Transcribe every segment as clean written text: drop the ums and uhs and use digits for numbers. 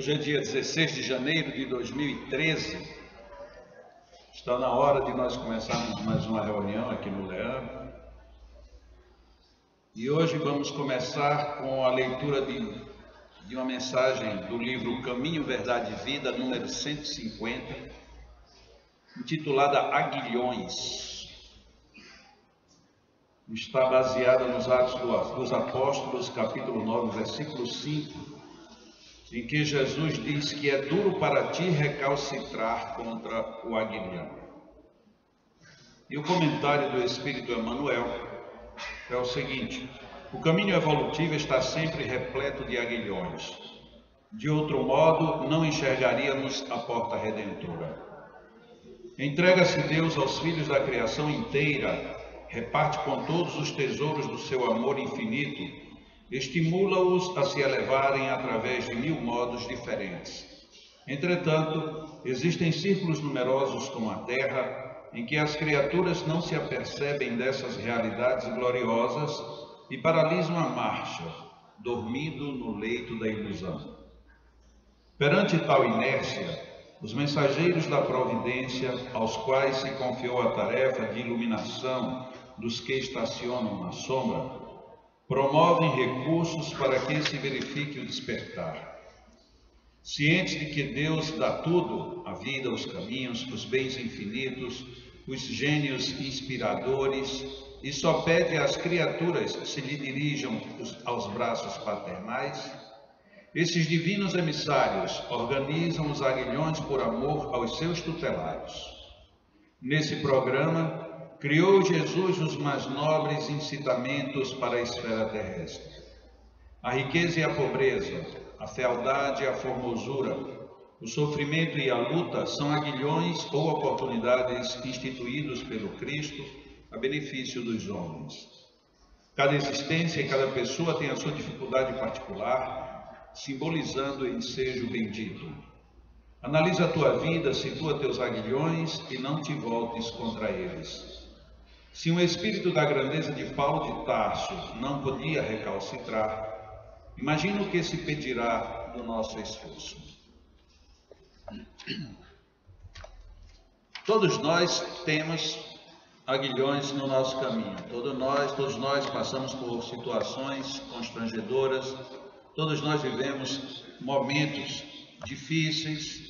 Hoje é dia 16 de janeiro de 2013. Está na hora de nós começarmos mais uma reunião aqui no Leandro. E hoje vamos começar com a leitura de uma mensagem do livro Caminho, Verdade e Vida, número 150, intitulada Aguilhões. Está baseada nos Atos dos Apóstolos, capítulo 9, versículo 5, em que Jesus diz que é duro para ti recalcitrar contra o aguilhão. E o comentário do Espírito Emmanuel é o seguinte: o caminho evolutivo está sempre repleto de aguilhões. De outro modo, não enxergaríamos a porta redentora. Entrega-se Deus aos filhos da criação inteira, reparte com todos os tesouros do seu amor infinito, estimula-os a se elevarem através de 1000 modos diferentes. Entretanto, existem círculos numerosos como a Terra, em que as criaturas não se apercebem dessas realidades gloriosas e paralisam a marcha, dormindo no leito da ilusão. Perante tal inércia, os mensageiros da providência, aos quais se confiou a tarefa de iluminação dos que estacionam na sombra, promovem recursos para que se verifique o despertar. Cientes de que Deus dá tudo, a vida, os caminhos, os bens infinitos, os gênios inspiradores, e só pede às criaturas se lhe dirijam aos braços paternais, esses divinos emissários organizam os aguilhões por amor aos seus tutelares. Nesse programa, criou Jesus os mais nobres incitamentos para a esfera terrestre. A riqueza e a pobreza, a fealdade e a formosura, o sofrimento e a luta são aguilhões ou oportunidades instituídos pelo Cristo a benefício dos homens. Cada existência e cada pessoa tem a sua dificuldade particular, simbolizando o ensejo bendito. Analisa a tua vida, situa teus aguilhões e não te voltes contra eles. Se um espírito da grandeza de Paulo de Tarso não podia recalcitrar, imagina o que se pedirá do nosso esforço. Todos nós temos aguilhões no nosso caminho. Todos nós passamos por situações constrangedoras, todos nós vivemos momentos difíceis,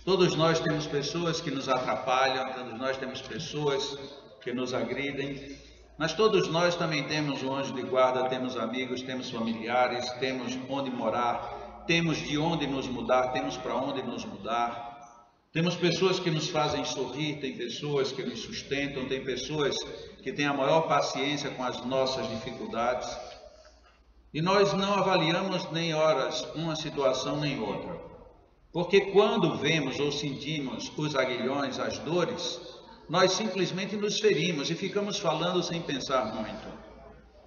todos nós temos pessoas que nos atrapalham, todos nós temos pessoas que nos agridem, mas todos nós também temos um anjo de guarda, temos amigos, temos familiares, temos onde morar, temos de onde nos mudar, temos para onde nos mudar, temos pessoas que nos fazem sorrir, tem pessoas que nos sustentam, tem pessoas que têm a maior paciência com as nossas dificuldades, e nós não avaliamos nem horas uma situação nem outra, porque quando vemos ou sentimos os aguilhões, as dores, nós simplesmente nos ferimos e ficamos falando sem pensar muito.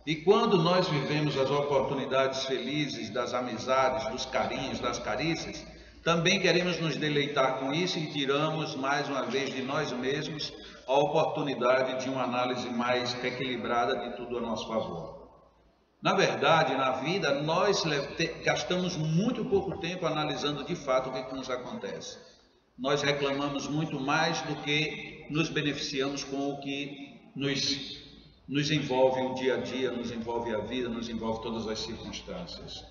E quando nós vivemos as oportunidades felizes das amizades, dos carinhos, das carícias, também queremos nos deleitar com isso e tiramos mais uma vez de nós mesmos a oportunidade de uma análise mais equilibrada de tudo a nosso favor. Na verdade, na vida, nós gastamos muito pouco tempo analisando de fato o que nos acontece. Nós reclamamos muito mais do que nos beneficiamos com o que nos envolve o dia a dia, nos envolve a vida, nos envolve todas as circunstâncias.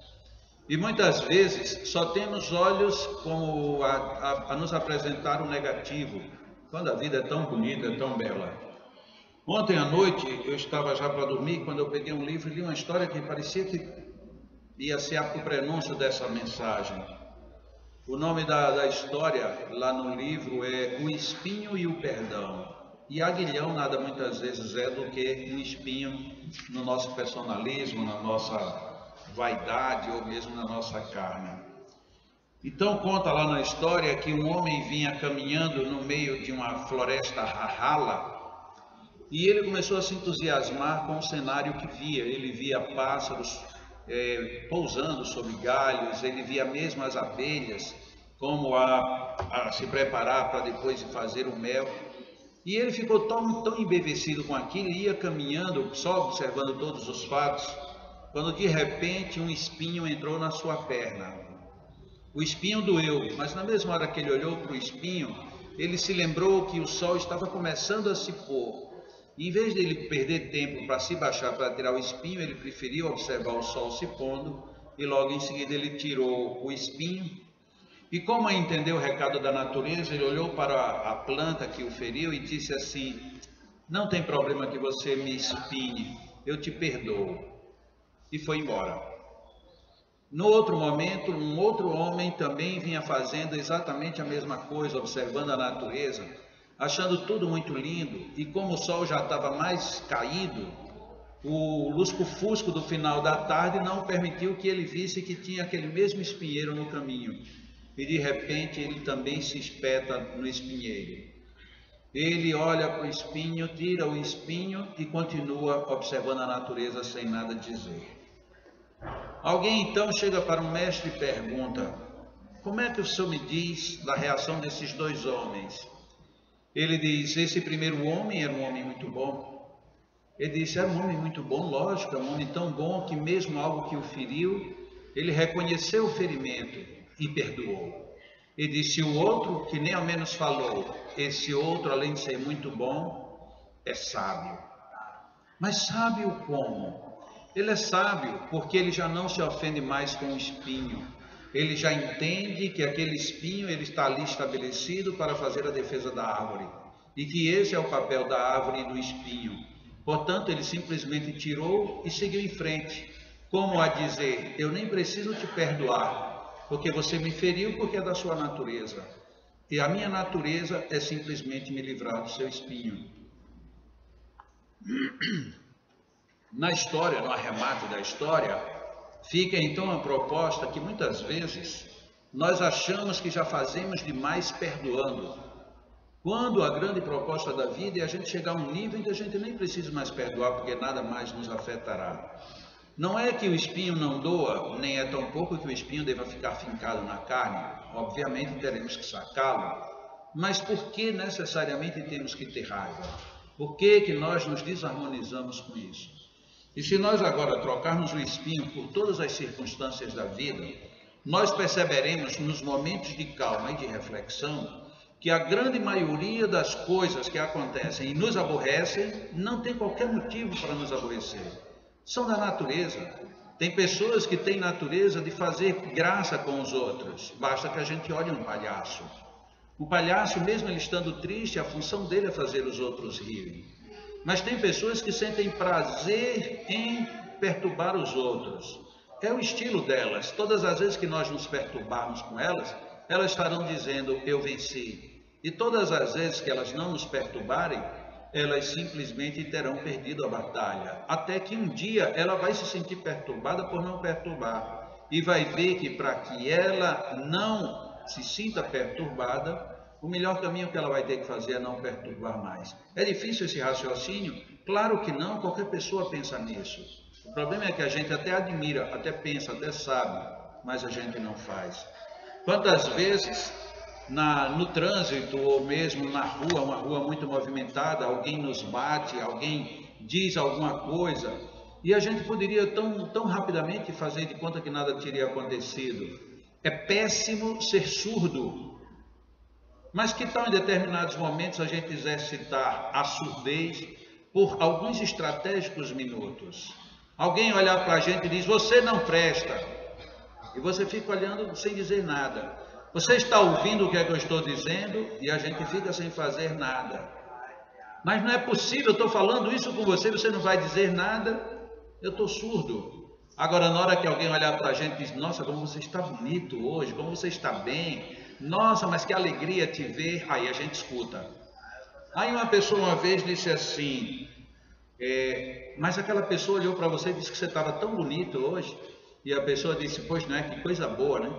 E muitas vezes só temos olhos como a nos apresentar o negativo, quando a vida é tão bonita, é tão bela. Ontem à noite eu estava já para dormir, quando eu peguei um livro e li uma história que parecia que ia ser o prenúncio dessa mensagem. O nome da história lá no livro é O Espinho e o Perdão. E aguilhão nada muitas vezes é do que um espinho no nosso personalismo, na nossa vaidade ou mesmo na nossa carne. Então conta lá na história que um homem vinha caminhando no meio de uma floresta rala e ele começou a se entusiasmar com o cenário que via. Ele via pássaros pousando sobre galhos, ele via mesmo as abelhas como a se preparar para depois fazer o mel, e ele ficou tão embevecido com aquilo, ia caminhando, só observando todos os fatos, quando de repente um espinho entrou na sua perna. O espinho doeu, mas na mesma hora que ele olhou para o espinho, ele se lembrou que o sol estava começando a se pôr. Em vez de ele perder tempo para se baixar para tirar o espinho, ele preferiu observar o sol se pondo e logo em seguida ele tirou o espinho. E como entendeu o recado da natureza, ele olhou para a planta que o feriu e disse assim: não tem problema que você me espinhe, eu te perdoo. E foi embora. No outro momento, um outro homem também vinha fazendo exatamente a mesma coisa, observando a natureza, achando tudo muito lindo, e como o sol já estava mais caído, o lusco-fusco do final da tarde não permitiu que ele visse que tinha aquele mesmo espinheiro no caminho. E de repente ele também se espeta no espinheiro. Ele olha para o espinho, tira o espinho e continua observando a natureza sem nada dizer. Alguém então chega para o mestre e pergunta: como é que o senhor me diz da reação desses dois homens? Ele diz: esse primeiro homem era um homem muito bom. Ele disse: era um homem muito bom, lógico, é um homem tão bom que mesmo algo que o feriu, ele reconheceu o ferimento e perdoou. E disse: o outro, que nem ao menos falou, esse outro, além de ser muito bom, é sábio. Mas sábio como? Ele é sábio porque ele já não se ofende mais com o espinho. Ele já entende que aquele espinho ele está ali estabelecido para fazer a defesa da árvore. E que esse é o papel da árvore e do espinho. Portanto, ele simplesmente tirou e seguiu em frente. Como a dizer: eu nem preciso te perdoar, porque você me feriu porque é da sua natureza. E a minha natureza é simplesmente me livrar do seu espinho. Na história, no arremate da história, fica então a proposta que muitas vezes nós achamos que já fazemos demais perdoando, quando a grande proposta da vida é a gente chegar a um nível em que a gente nem precisa mais perdoar porque nada mais nos afetará. Não é que o espinho não doa, nem é tão pouco que o espinho deva ficar fincado na carne. Obviamente teremos que sacá-lo, mas por que necessariamente temos que ter raiva? Por que nós nos desarmonizamos com isso? E se nós agora trocarmos o espinho por todas as circunstâncias da vida, nós perceberemos nos momentos de calma e de reflexão que a grande maioria das coisas que acontecem e nos aborrecem não tem qualquer motivo para nos aborrecer. São da natureza. Tem pessoas que têm natureza de fazer graça com os outros. Basta que a gente olhe um palhaço. O palhaço, mesmo ele estando triste, a função dele é fazer os outros rirem. Mas tem pessoas que sentem prazer em perturbar os outros. É o estilo delas. Todas as vezes que nós nos perturbarmos com elas, elas estarão dizendo: eu venci. E todas as vezes que elas não nos perturbarem, elas simplesmente terão perdido a batalha. Até que um dia ela vai se sentir perturbada por não perturbar. E vai ver que para que ela não se sinta perturbada, o melhor caminho que ela vai ter que fazer é não perturbar mais. É difícil esse raciocínio? Claro que não, qualquer pessoa pensa nisso. O problema é que a gente até admira, até pensa, até sabe, mas a gente não faz. Quantas vezes no trânsito ou mesmo na rua, uma rua muito movimentada, alguém nos bate, alguém diz alguma coisa e a gente poderia tão rapidamente fazer de conta que nada teria acontecido. É péssimo ser surdo. Mas que tal em determinados momentos a gente exercitar a surdez por alguns estratégicos minutos? Alguém olhar para a gente e diz: você não presta. E você fica olhando sem dizer nada. Você está ouvindo o que é que eu estou dizendo e a gente fica sem fazer nada. Mas não é possível, eu estou falando isso com você, você não vai dizer nada. Eu estou surdo. Agora, na hora que alguém olhar para a gente e diz: nossa, como você está bonito hoje, como você está bem. Nossa, mas que alegria te ver. Aí a gente escuta. Aí uma pessoa uma vez disse assim: mas aquela pessoa olhou para você e disse que você estava tão bonito hoje. E a pessoa disse: pois não é, que coisa boa, né?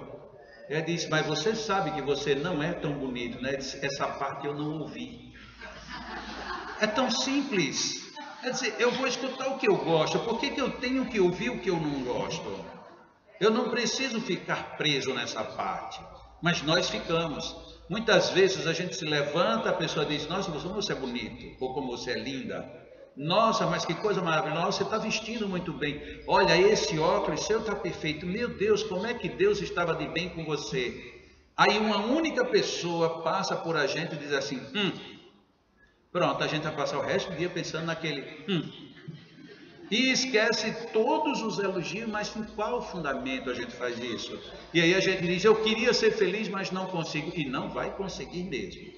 Ela disse: mas você sabe que você não é tão bonito, né? Disse: essa parte eu não ouvi. É tão simples. Quer dizer, eu vou escutar o que eu gosto. Por que eu tenho que ouvir o que eu não gosto? Eu não preciso ficar preso nessa parte. Mas nós ficamos. Muitas vezes a gente se levanta, a pessoa diz: nossa, como você é bonito, ou como você é linda. Nossa, mas que coisa maravilhosa, você está vestindo muito bem. Olha, esse óculos seu está perfeito. Meu Deus, como é que Deus estava de bem com você? Aí uma única pessoa passa por a gente e diz assim, pronto, a gente vai passar o resto do dia pensando naquele e esquece todos os elogios, mas com qual fundamento a gente faz isso? E aí a gente diz, eu queria ser feliz, mas não consigo, e não vai conseguir mesmo.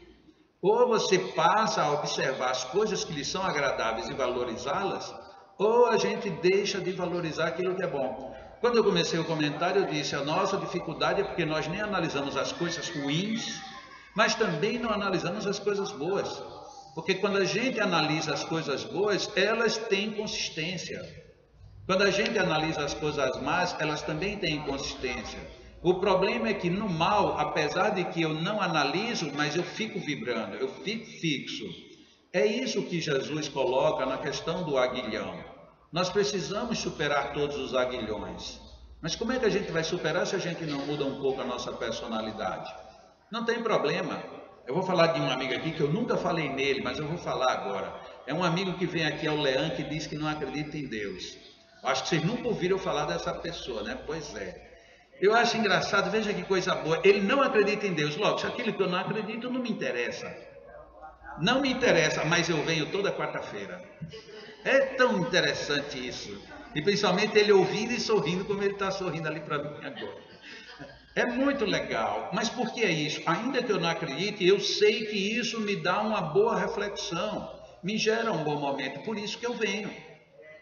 Ou você passa a observar as coisas que lhe são agradáveis e valorizá-las, ou a gente deixa de valorizar aquilo que é bom. Quando eu comecei o comentário, eu disse, a nossa dificuldade é porque nós nem analisamos as coisas ruins, mas também não analisamos as coisas boas. Porque quando a gente analisa as coisas boas, elas têm consistência. Quando a gente analisa as coisas más, elas também têm consistência. O problema é que no mal, apesar de que eu não analiso, mas eu fico vibrando, eu fico fixo. É isso que Jesus coloca na questão do aguilhão. Nós precisamos superar todos os aguilhões. Mas como é que a gente vai superar se a gente não muda um pouco a nossa personalidade? Não tem problema. Eu vou falar de um amigo aqui que eu nunca falei nele, mas eu vou falar agora. É um amigo que vem aqui ao Leão que diz que não acredita em Deus. Acho que vocês nunca ouviram falar dessa pessoa, né? Pois é. Eu acho engraçado, veja que coisa boa. Ele não acredita em Deus. Logo, se aquilo que eu não acredito não me interessa. Não me interessa, mas eu venho toda quarta-feira. É tão interessante isso. E principalmente ele ouvindo e sorrindo como ele está sorrindo ali para mim agora. É muito legal. Mas por que é isso? Ainda que eu não acredite, eu sei que isso me dá uma boa reflexão. Me gera um bom momento. Por isso que eu venho.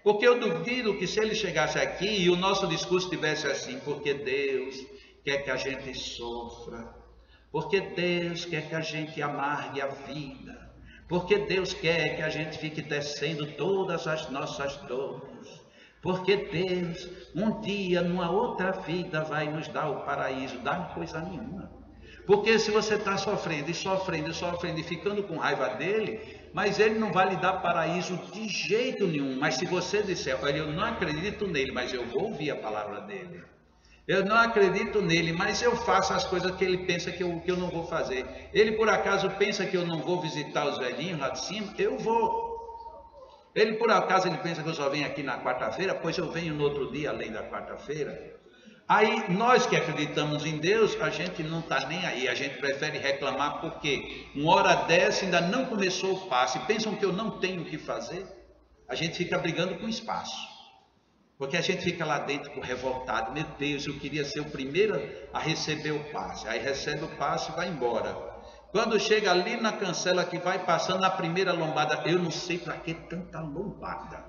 Porque eu duvido que se ele chegasse aqui e o nosso discurso tivesse assim, porque Deus quer que a gente sofra, porque Deus quer que a gente amargue a vida, porque Deus quer que a gente fique tecendo todas as nossas dores, porque Deus um dia, numa outra vida, vai nos dar o paraíso, dá coisa nenhuma. Porque se você está sofrendo e sofrendo e sofrendo e ficando com raiva dele, mas ele não vai lhe dar paraíso de jeito nenhum. Mas se você disser, olha, eu não acredito nele, mas eu vou ouvir a palavra dele. Eu não acredito nele, mas eu faço as coisas que ele pensa que eu não vou fazer. Ele por acaso pensa que eu não vou visitar os velhinhos lá de cima? Eu vou. Ele por acaso ele pensa que eu só venho aqui na quarta-feira? Pois eu venho no outro dia além da quarta-feira. Aí nós que acreditamos em Deus, a gente não está nem aí, a gente prefere reclamar porque uma hora dessa ainda não começou o passe, pensam que eu não tenho o que fazer, a gente fica brigando com espaço, porque a gente fica lá dentro revoltado, meu Deus, eu queria ser o primeiro a receber o passe, aí recebe o passe e vai embora. Quando chega ali na cancela que vai passando na primeira lombada, eu não sei para que tanta lombada,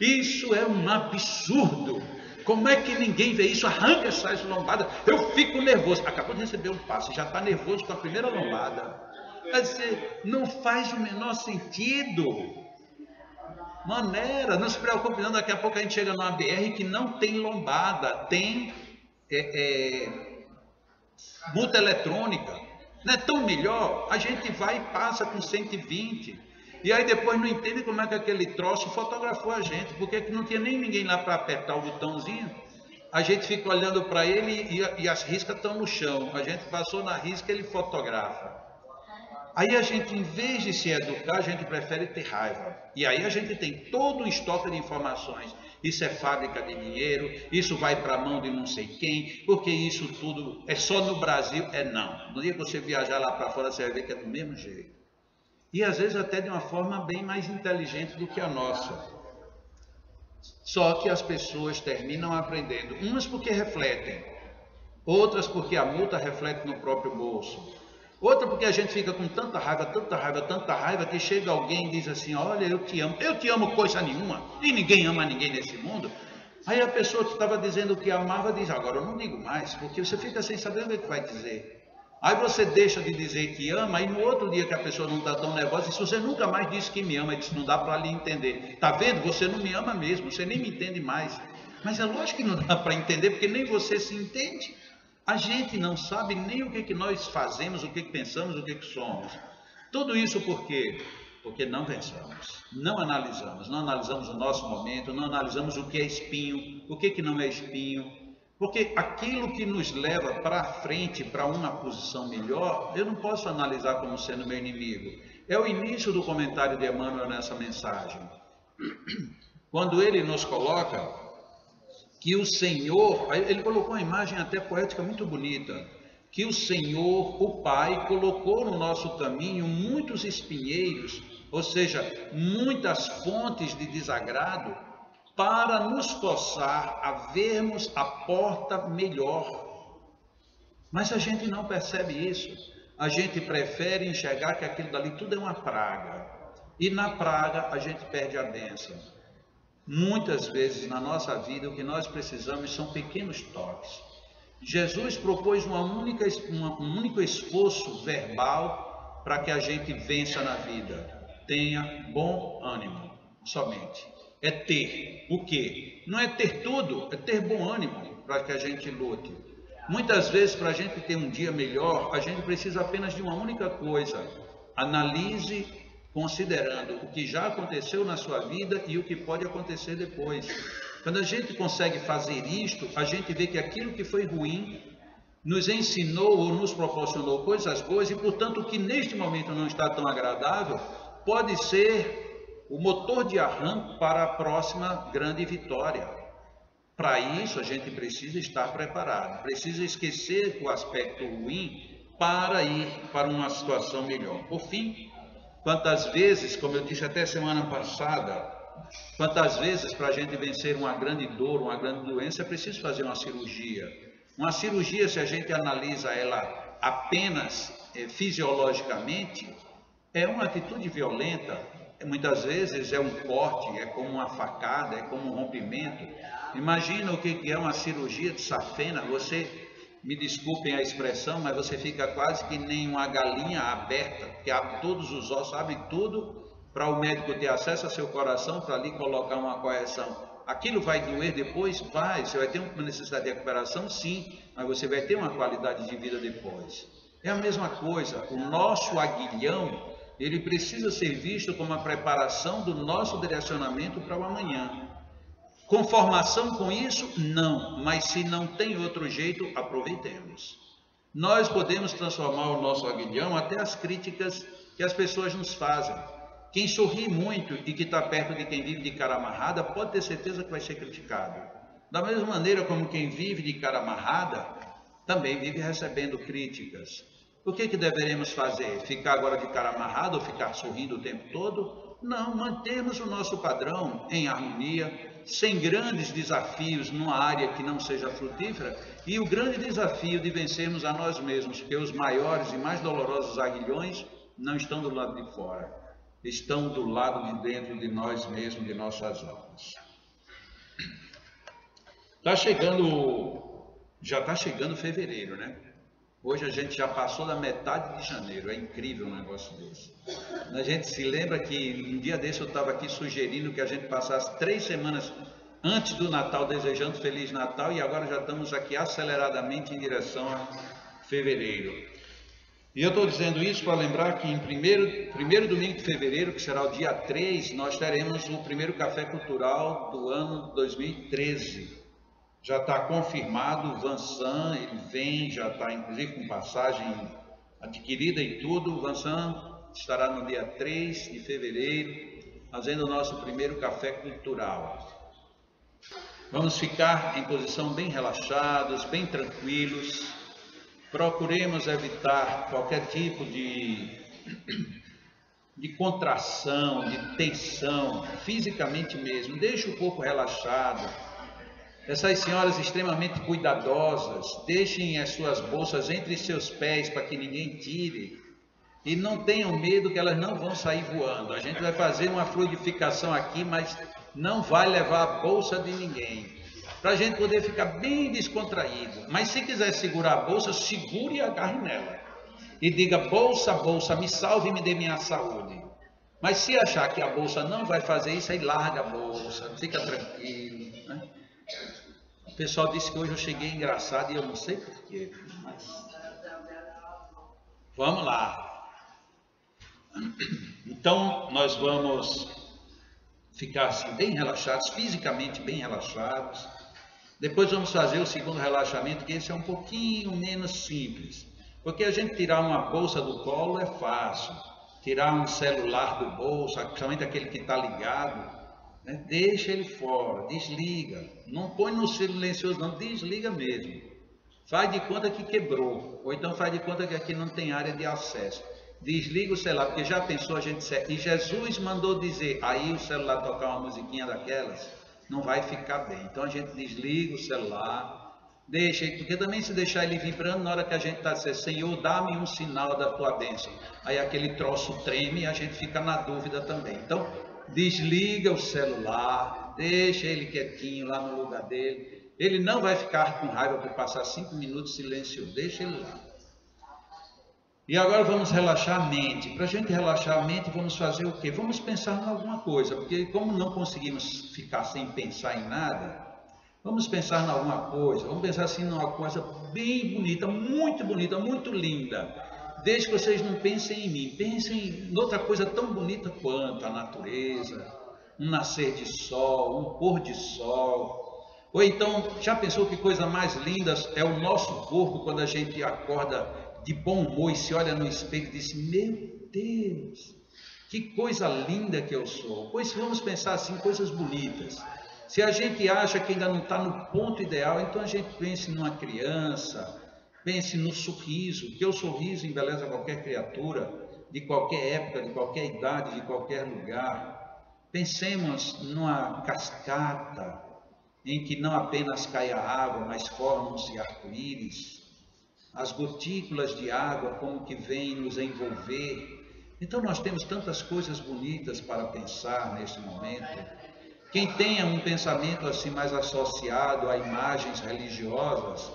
isso é um absurdo. Como é que ninguém vê isso? Arranca essas lombadas. Eu fico nervoso. Acabou de receber um passe, já está nervoso com a primeira lombada. Quer dizer, não faz o menor sentido. Maneira, não se preocupe não, daqui a pouco a gente chega numa BR que não tem lombada, tem multa eletrônica. Não é tão melhor? A gente vai e passa com 120. E aí depois não entende como é que aquele troço fotografou a gente, porque não tinha nem ninguém lá para apertar o botãozinho. A gente fica olhando para ele e as riscas estão no chão. A gente passou na risca, ele fotografa. Aí a gente, em vez de se educar, a gente prefere ter raiva. E aí a gente tem todo um estoque de informações. Isso é fábrica de dinheiro, isso vai para a mão de não sei quem, porque isso tudo é só no Brasil. Não. No dia que você viajar lá para fora, você vai ver que é do mesmo jeito. E às vezes até de uma forma bem mais inteligente do que a nossa. Só que as pessoas terminam aprendendo, umas porque refletem, outras porque a multa reflete no próprio bolso, outra porque a gente fica com tanta raiva, tanta raiva, tanta raiva, que chega alguém e diz assim, olha, eu te amo coisa nenhuma, e ninguém ama ninguém nesse mundo. Aí a pessoa que estava dizendo que amava diz, agora eu não digo mais, porque você fica sem saber o que vai dizer. Aí você deixa de dizer que ama, e no outro dia que a pessoa não está tão nervosa, se você nunca mais disse que me ama, disse, não dá para lhe entender. Está vendo? Você não me ama mesmo, você nem me entende mais. Mas é lógico que não dá para entender, porque nem você se entende. A gente não sabe nem o que nós fazemos, o que pensamos, o que somos. Tudo isso por quê? Porque não pensamos, não analisamos o nosso momento, não analisamos o que é espinho, o que não é espinho. Porque aquilo que nos leva para frente, para uma posição melhor, eu não posso analisar como sendo meu inimigo. É o início do comentário de Emmanuel nessa mensagem, quando ele nos coloca que o Senhor, ele colocou uma imagem até poética muito bonita, que o Senhor, o Pai, colocou no nosso caminho muitos espinheiros, ou seja, muitas fontes de desagrado, para nos forçar a vermos a porta melhor. Mas a gente não percebe isso. A gente prefere enxergar que aquilo dali tudo é uma praga. E na praga a gente perde a bênção. Muitas vezes na nossa vida o que nós precisamos são pequenos toques. Jesus propôs um único esforço verbal para que a gente vença na vida. Tenha bom ânimo, somente. É ter o quê? Não é ter tudo, é ter bom ânimo para que a gente lute. Muitas vezes, para a gente ter um dia melhor, a gente precisa apenas de uma única coisa. Analise considerando o que já aconteceu na sua vida e o que pode acontecer depois. Quando a gente consegue fazer isto, a gente vê que aquilo que foi ruim nos ensinou ou nos proporcionou coisas boas e, portanto, o que neste momento não está tão agradável pode ser o motor de arranque para a próxima grande vitória. Para isso, a gente precisa estar preparado, precisa esquecer o aspecto ruim para ir para uma situação melhor. Por fim, quantas vezes, como eu disse até semana passada, quantas vezes para a gente vencer uma grande dor, uma grande doença, é preciso fazer uma cirurgia. Uma cirurgia, se a gente analisa ela apenas fisiologicamente, é uma atitude violenta. Muitas vezes é um corte, é como uma facada, é como um rompimento. Imagina o que é uma cirurgia de safena. Você, me desculpem a expressão, mas você fica quase que nem uma galinha aberta, que abre todos os ossos, abre tudo para o médico ter acesso ao seu coração, para ali colocar uma correção. Aquilo vai doer depois? Vai. Você vai ter uma necessidade de recuperação? Sim, mas você vai ter uma qualidade de vida depois. É a mesma coisa. O nosso aguilhão, ele precisa ser visto como a preparação do nosso direcionamento para o amanhã. Conformação com isso? Não, mas se não tem outro jeito, aproveitemos. Nós podemos transformar o nosso aguilhão até as críticas que as pessoas nos fazem. Quem sorri muito e que está perto de quem vive de cara amarrada, pode ter certeza que vai ser criticado. Da mesma maneira como quem vive de cara amarrada, também vive recebendo críticas. O que deveremos fazer? Ficar agora de cara amarrada ou ficar sorrindo o tempo todo? Não, mantermos o nosso padrão em harmonia, sem grandes desafios numa área que não seja frutífera, e o grande desafio de vencermos a nós mesmos, porque os maiores e mais dolorosos aguilhões não estão do lado de fora, estão do lado de dentro de nós mesmos, de nossas almas. Já está chegando fevereiro, né? Hoje a gente já passou da metade de janeiro, é incrível um negócio desse. A gente se lembra que um dia desse eu estava aqui sugerindo que a gente passasse 3 semanas antes do Natal desejando Feliz Natal, e agora já estamos aqui aceleradamente em direção a fevereiro. E eu estou dizendo isso para lembrar que em primeiro domingo de fevereiro, que será o dia 3, nós teremos o primeiro café cultural do ano 2013. Já está confirmado, o Vansan, ele vem, já está inclusive com passagem adquirida e tudo. O Vansan estará no dia 3 de fevereiro, fazendo o nosso primeiro café cultural. Vamos ficar em posição bem relaxados, bem tranquilos. Procuremos evitar qualquer tipo de contração, de tensão, fisicamente mesmo. Deixe o corpo relaxado. Essas senhoras extremamente cuidadosas, deixem as suas bolsas entre seus pés para que ninguém tire. E não tenham medo que elas não vão sair voando. A gente vai fazer uma fluidificação aqui, mas não vai levar a bolsa de ninguém. Para a gente poder ficar bem descontraído. Mas se quiser segurar a bolsa, segure e agarre nela. E diga, bolsa, bolsa, me salve e me dê minha saúde. Mas se achar que a bolsa não vai fazer isso, aí larga a bolsa, fica tranquilo, né? O pessoal disse que hoje eu cheguei engraçado e eu não sei porquê, mas vamos lá. Então nós vamos ficar assim bem relaxados, fisicamente bem relaxados. Depois vamos fazer o segundo relaxamento, que esse é um pouquinho menos simples, porque a gente tirar uma bolsa do colo é fácil. tirar um celular do bolso, principalmente aquele que está ligado, né? Deixa ele fora, desliga. Não põe no silencioso não, desliga mesmo. Faz de conta que quebrou, ou então faz de conta que aqui não tem área de acesso. Desliga o celular, porque já pensou a gente... E Jesus mandou dizer, aí o celular tocar uma musiquinha daquelas, não vai ficar bem. Então a gente desliga o celular, deixa, porque também se deixar ele vibrando, na hora que a gente está dizendo, Senhor, dá-me um sinal da tua bênção. Aí aquele troço treme e a gente fica na dúvida também. Então, desliga o celular, deixa ele quietinho lá no lugar dele. Ele não vai ficar com raiva por passar 5 minutos silencioso, deixa ele lá. E agora vamos relaxar a mente. Para a gente relaxar a mente, vamos fazer o quê? Vamos pensar em alguma coisa, porque como não conseguimos ficar sem pensar em nada, vamos pensar em alguma coisa. Vamos pensar assim numa coisa bem bonita, muito linda. Desde que vocês não pensem em mim, pensem em outra coisa tão bonita quanto a natureza, um nascer de sol, um pôr de sol. Ou então, já pensou que coisa mais linda é o nosso corpo quando a gente acorda de bom humor e se olha no espelho e diz, meu Deus, que coisa linda que eu sou. Pois vamos pensar assim, coisas bonitas. Se a gente acha que ainda não está no ponto ideal, então a gente pense numa criança, pense no sorriso, porque o sorriso embeleza qualquer criatura, de qualquer época, de qualquer idade, de qualquer lugar. Pensemos numa cascata, em que não apenas cai a água, mas formam-se arco-íris. As gotículas de água como que vêm nos envolver. Então nós temos tantas coisas bonitas para pensar neste momento. Quem tenha um pensamento assim mais associado a imagens religiosas,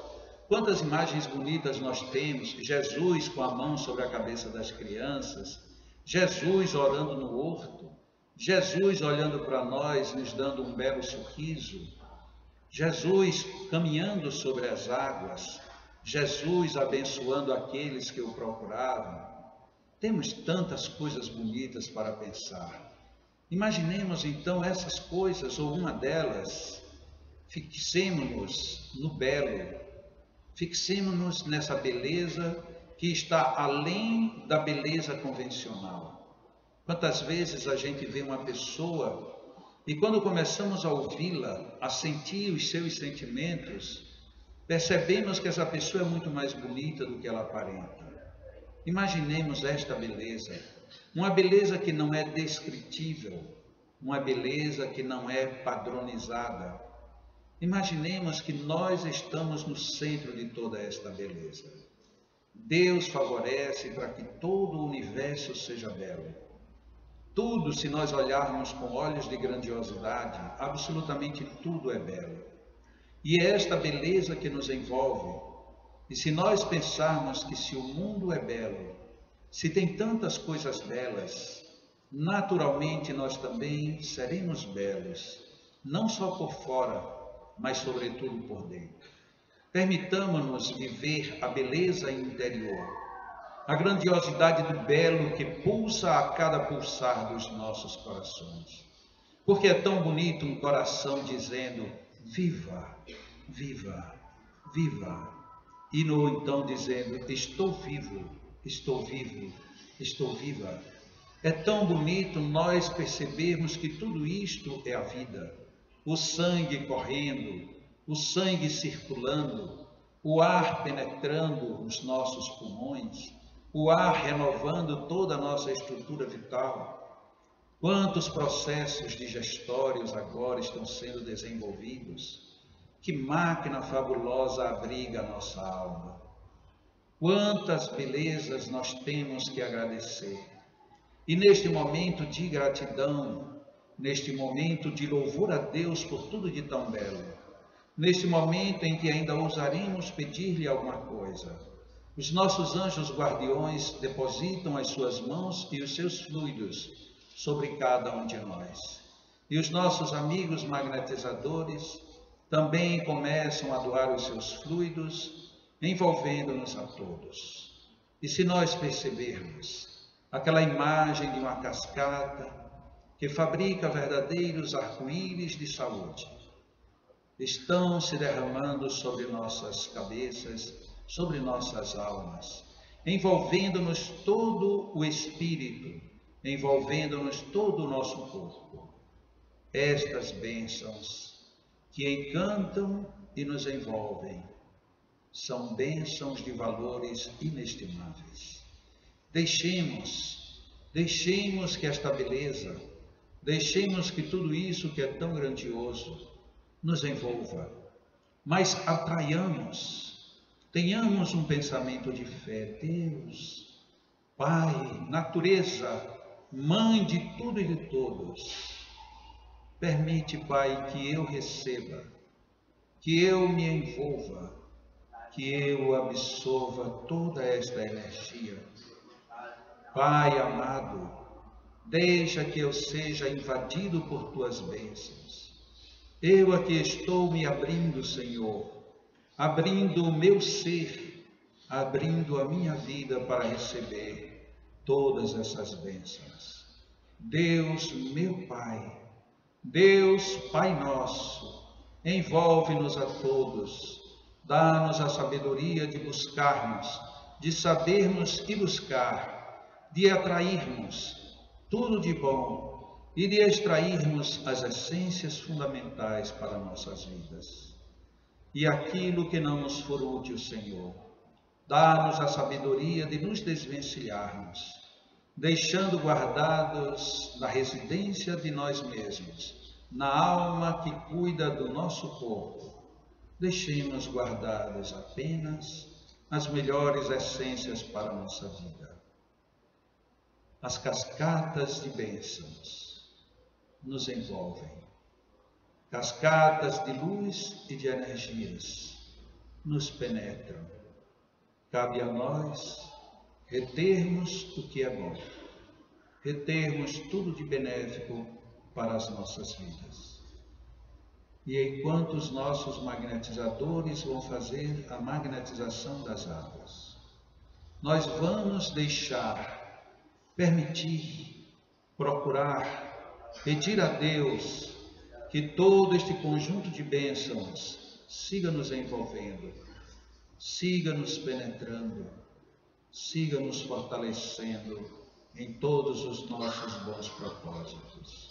quantas imagens bonitas nós temos? Jesus com a mão sobre a cabeça das crianças, Jesus orando no horto, Jesus olhando para nós, nos dando um belo sorriso, Jesus caminhando sobre as águas, Jesus abençoando aqueles que o procuravam. Temos tantas coisas bonitas para pensar. Imaginemos então essas coisas, ou uma delas. Fixemo-nos no belo. Fixemo-nos nessa beleza que está além da beleza convencional. Quantas vezes a gente vê uma pessoa e quando começamos a ouvi-la, a sentir os seus sentimentos, percebemos que essa pessoa é muito mais bonita do que ela aparenta. Imaginemos esta beleza, uma beleza que não é descritível, uma beleza que não é padronizada. Imaginemos que nós estamos no centro de toda esta beleza. Deus favorece para que todo o universo seja belo. Tudo, se nós olharmos com olhos de grandiosidade, absolutamente tudo é belo. E é esta beleza que nos envolve. E se nós pensarmos que se o mundo é belo, se tem tantas coisas belas, naturalmente nós também seremos belos, não só por fora, mas sobretudo por dentro. Permitamos-nos viver a beleza interior, a grandiosidade do belo que pulsa a cada pulsar dos nossos corações. Porque é tão bonito um coração dizendo, viva, viva, viva. E no então dizendo, estou vivo, estou vivo, estou viva. É tão bonito nós percebermos que tudo isto é a vida. O sangue correndo, o sangue circulando, o ar penetrando os nossos pulmões, o ar renovando toda a nossa estrutura vital. Quantos processos digestórios agora estão sendo desenvolvidos? Que máquina fabulosa abriga a nossa alma. Quantas belezas nós temos que agradecer. E neste momento de gratidão, neste momento de louvor a Deus por tudo de tão belo, neste momento em que ainda ousaremos pedir-lhe alguma coisa, os nossos anjos guardiões depositam as suas mãos e os seus fluidos sobre cada um de nós. E os nossos amigos magnetizadores também começam a doar os seus fluidos, envolvendo-nos a todos. E se nós percebermos aquela imagem de uma cascata que fabrica verdadeiros arco-íris de saúde, estão se derramando sobre nossas cabeças, sobre nossas almas, envolvendo-nos todo o espírito, envolvendo-nos todo o nosso corpo. Estas bênçãos que encantam e nos envolvem são bênçãos de valores inestimáveis. Deixemos que esta beleza, deixemos que tudo isso que é tão grandioso nos envolva, mas atraiamos, tenhamos um pensamento de fé. Deus, Pai, natureza, Mãe de tudo e de todos, permite, Pai, que eu receba, que eu me envolva, que eu absorva toda esta energia. Pai amado, deixa que eu seja invadido por tuas bênçãos. Eu aqui estou me abrindo, Senhor, abrindo o meu ser, abrindo a minha vida para receber todas essas bênçãos. Deus, meu Pai, Deus, Pai nosso, envolve-nos a todos, dá-nos a sabedoria de buscarmos, de sabermos que buscar, de atrairmos tudo de bom e de extrairmos as essências fundamentais para nossas vidas. E aquilo que não nos for útil, Senhor, dá-nos a sabedoria de nos desvencilharmos, deixando guardados na residência de nós mesmos, na alma que cuida do nosso corpo, deixemos guardadas apenas as melhores essências para a nossa vida. As cascatas de bênçãos nos envolvem, cascatas de luz e de energias nos penetram. Cabe a nós retermos o que é bom, retermos tudo de benéfico para as nossas vidas. E enquanto os nossos magnetizadores vão fazer a magnetização das águas, nós vamos permitir, procurar, pedir a Deus que todo este conjunto de bênçãos siga nos envolvendo, siga nos penetrando, siga nos fortalecendo em todos os nossos bons propósitos.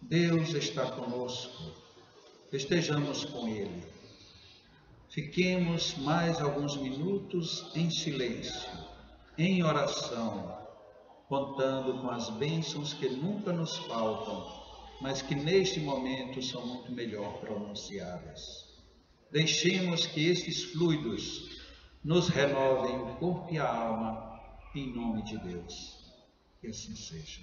Deus está conosco, estejamos com Ele. Fiquemos mais alguns minutos em silêncio, em oração, contando com as bênçãos que nunca nos faltam, mas que neste momento são muito melhor pronunciadas. Deixemos que estes fluidos nos renovem o corpo e a alma, em nome de Deus. Que assim seja.